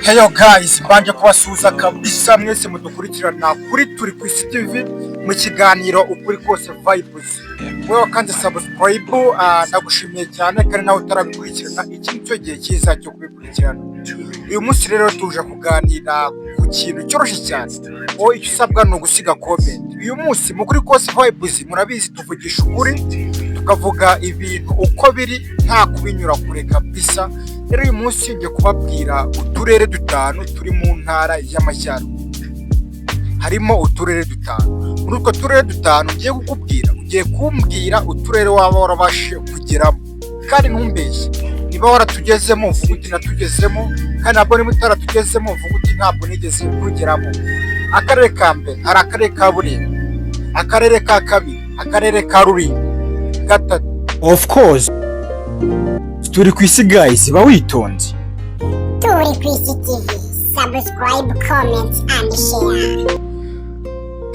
Hello guys, mbanje kubasuhuza kabisa mwese mudukurikirana kuri Turi ku isi TV mu kiganiro Ukurikose vibes. Wewe kandi subscribe, ndagushimiye cyane kandi nawe utarabikurikirana iki cyo gihe cyiza cyo kubikurikirana. Uyu munsi rero tuje kuganira ku kintu cyoroshye cyane. Icyo usabwa no gusiga comment. Uyu munsi mu Ukurikose vibes murabizi tuvugisha ukuri, tukavuga ibintu uko biri nta kubinyura kure kabisa. Rero uyu munsi ngiye kubabwira uturere dutanu turi mu ntara y'Amajyaruguru. Harimo uturere dutanu. Muri utwo turere dutanu ngiye kukubwira, ugiye kumbwira uturere waba warabashe kugeramo. Kandi ntumbeshye, niba waratugezemo uvuga uti natugezemo, kandi ntabwo niba utaratugezemo uvuga uti ntabwo nigeze kugeramo. Akarere ka mbere hari akarere ka Burera, akarere ka kabiri, akarere ka Rulindo, gatatu. Of course. Turi ku isi guys, ba witonze. Turi ku isi TV, subscribe, comment and share.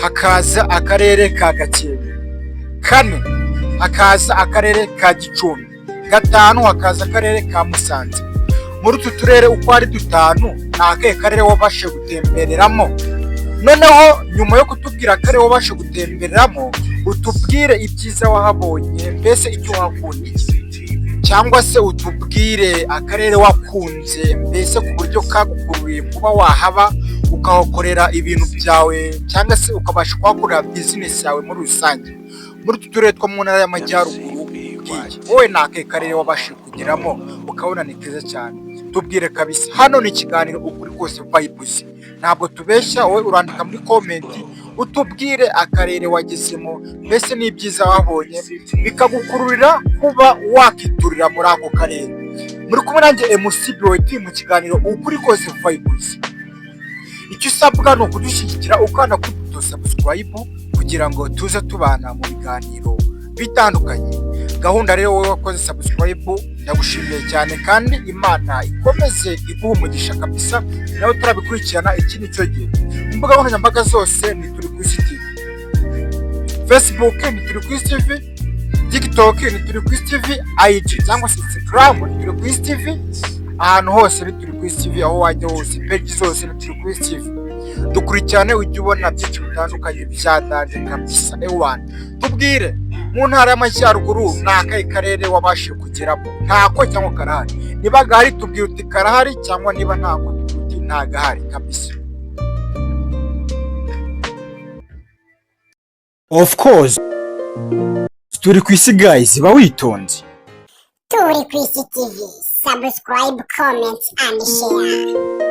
Hakaza akarere ka Gakize, kane hakaza akarere ka Gicumbi, gatanu hakaza akarere ka Musanze. Muri utu turere uko ari dutanu nakaye karere wabashe gutembereramo. Noneho nyuma yo kutubwira akarere wabashe gutembereramo, utubwire ibyiza wahabonye, mbese icyo wakundiye, cyangwa se utubwire akarere wakunze, mbese ku buryo kagukuruye kuba wahaba ukahakorera ibintu byawe, cyangwa se ukabasha kuhakorera business yawe muri rusange. Muri utu turere two mu ntara y'Amajyaruguru, wowe nakaye karere wabashe kugeramo ukabona ni keza cyane, tubwire kabisa. Hano ni ikiganiro Ukurikose vibes, ntabwo tubeshya. Wowe urandika muri comment utubwire akarere wagezemo, mbese n'ibyiza wabonye bikagukururira kuba wakiturira muri ako karere. Muri kumwe nanjye MCBYT mu kiganiro Ukurikose vibes. Icyo usabwa ni ukudushyigikira ukanda kuri subscribe kugira ngo tuze tubana mu biganiro bitandukanye. Gahunda rero wowe wakoze subscribe ndagushimiye cyane, kandi Imana ikomeze iguha umugisha kabisa. Nawe turabikurikirana iki nicyo gihe. Imbuga nkoranyambaga zose ni Turi ku isi TV. Facebook ni Turi ku isi TV, TikTok ni Turi ku isi TV, IG cyangwa se Instagram ni Turi ku isi TV. Ahantu hose ni Turi ku isi TV, aho wajya hose page zose ni Turi ku isi TV. Dukurikirane ujye ubona byinshi bitandukanye byadanje kabisa. Tubwire mu ntara y'Amajyaruguru nakaye karere wabashe kugeramo, ntako cyangwa karahari. Niba gahari tubwire uti karahari, cyangwa niba ntako tubwire uti ntagahari kabisa. Of course. Turi ku isi guys, ba witonze. Turi ku isi TV, subscribe, comment and share.